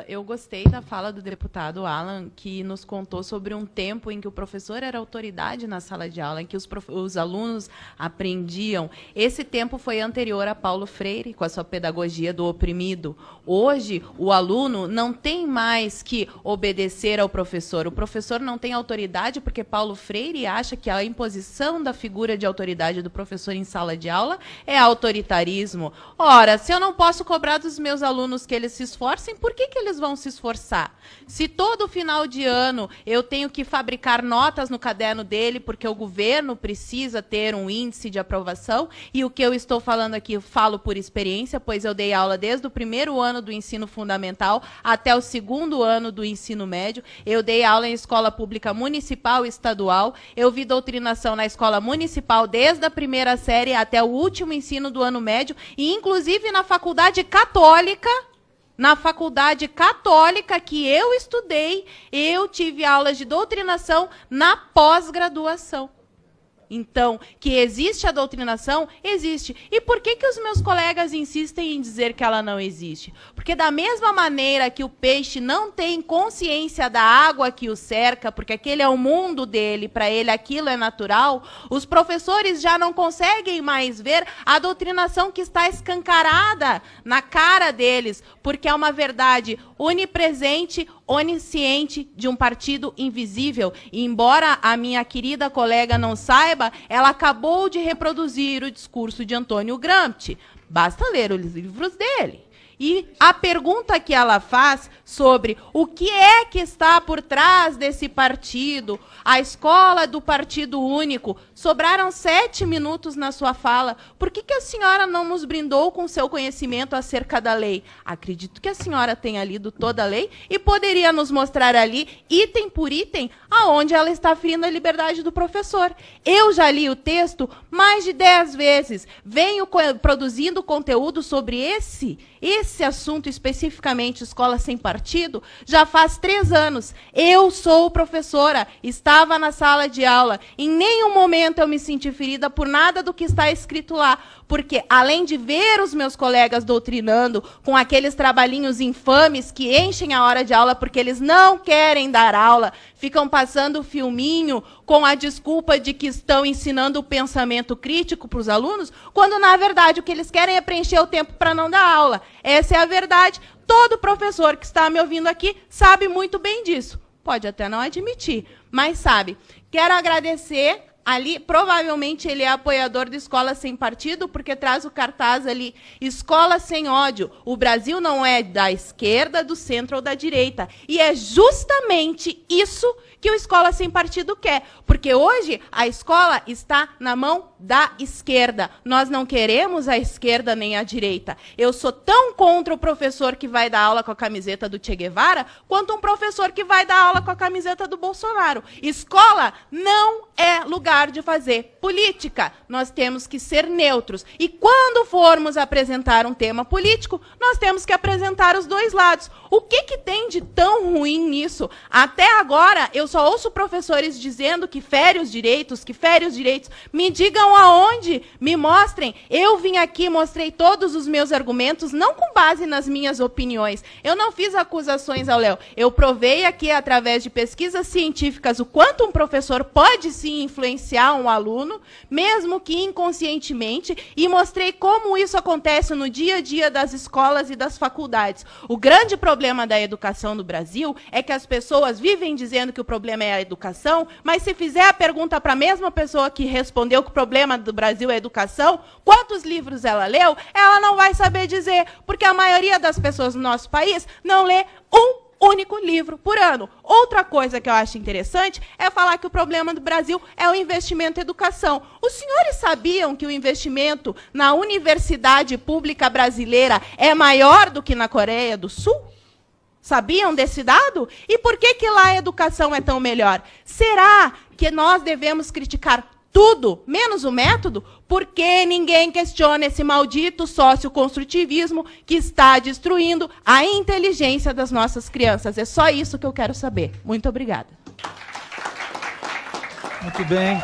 Eu gostei da fala do deputado Alan, que nos contou sobre um tempo em que o professor era autoridade na sala de aula, em que os alunos aprendiam. Esse tempo foi anterior a Paulo Freire, com a sua pedagogia do oprimido. Hoje, o aluno não tem mais que obedecer ao professor. O professor não tem autoridade porque Paulo Freire acha que a imposição da figura de autoridade do professor em sala de aula é autoritarismo. Ora, se eu não posso cobrar dos meus alunos que eles se esforcem, por que eles vão se esforçar? Se todo final de ano eu tenho que fabricar notas no caderno dele, porque o governo precisa ter um índice de aprovação, e o que eu estou falando aqui eu falo por experiência, pois eu dei aula desde o primeiro ano do ensino fundamental até o segundo ano do ensino médio. Eu dei aula em escola pública municipal e estadual. Eu vi doutrinação na escola municipal desde a primeira série até o último ensino do ano médio, e inclusive na faculdade católica. Na faculdade católica que eu estudei, eu tive aulas de doutrinação na pós-graduação. Então, que existe a doutrinação, existe. E por que os meus colegas insistem em dizer que ela não existe? Porque da mesma maneira que o peixe não tem consciência da água que o cerca, porque aquele é o mundo dele, para ele aquilo é natural, os professores já não conseguem mais ver a doutrinação que está escancarada na cara deles, porque é uma verdade onipresente, onisciente de um partido invisível. E embora a minha querida colega não saiba, ela acabou de reproduzir o discurso de Antônio Gramsci. Basta ler os livros dele. E a pergunta que ela faz sobre o que é que está por trás desse partido, a escola do Partido Único, sobraram 7 minutos na sua fala. Por que a senhora não nos brindou com seu conhecimento acerca da lei? Acredito que a senhora tenha lido toda a lei e poderia nos mostrar ali, item por item, aonde ela está ferindo a liberdade do professor. Eu já li o texto mais de 10 vezes. Venho produzindo conteúdo sobre esse assunto, especificamente escola sem partido, já faz 3 anos. Eu sou professora, estava na sala de aula. Em nenhum momento eu me senti ferida por nada do que está escrito lá. Porque, além de ver os meus colegas doutrinando com aqueles trabalhinhos infames que enchem a hora de aula porque eles não querem dar aula, ficam passando o filminho com a desculpa de que estão ensinando o pensamento crítico para os alunos, quando, na verdade, o que eles querem é preencher o tempo para não dar aula. Essa é a verdade. Todo professor que está me ouvindo aqui sabe muito bem disso. Pode até não admitir, mas sabe. Quero agradecer. Ali, provavelmente, ele é apoiador de Escola Sem Partido, porque traz o cartaz ali, Escola Sem Ódio. O Brasil não é da esquerda, do centro ou da direita. E é justamente isso que o Escola Sem Partido quer. Porque hoje a escola está na mão da esquerda. Nós não queremos a esquerda nem a direita. Eu sou tão contra o professor que vai dar aula com a camiseta do Che Guevara, quanto um professor que vai dar aula com a camiseta do Bolsonaro. Escola não é lugar de fazer política. Nós temos que ser neutros. E quando formos apresentar um tema político, nós temos que apresentar os dois lados. O que tem de tão ruim nisso? Até agora, eu só ouço professores dizendo que fere os direitos, que fere os direitos. Me digam aonde, me mostrem. Eu vim aqui, mostrei todos os meus argumentos, não com base nas minhas opiniões. Eu não fiz acusações ao Léo. Eu provei aqui, através de pesquisas científicas, o quanto um professor pode sim influenciar um aluno, mesmo que inconscientemente, e mostrei como isso acontece no dia a dia das escolas e das faculdades. O grande problema da educação no Brasil é que as pessoas vivem dizendo que o problema é a educação, mas se fizer a pergunta para a mesma pessoa que respondeu que o problema do Brasil é a educação, quantos livros ela leu, ela não vai saber dizer, porque a maioria das pessoas no nosso país não lê um único livro por ano. Outra coisa que eu acho interessante é falar que o problema do Brasil é o investimento em educação. Os senhores sabiam que o investimento na universidade pública brasileira é maior do que na Coreia do Sul? Sabiam desse dado? E por que lá a educação é tão melhor? Será que nós devemos criticar tudo, menos o método? Porque ninguém questiona esse maldito socioconstrutivismo que está destruindo a inteligência das nossas crianças. É só isso que eu quero saber. Muito obrigada. Muito bem.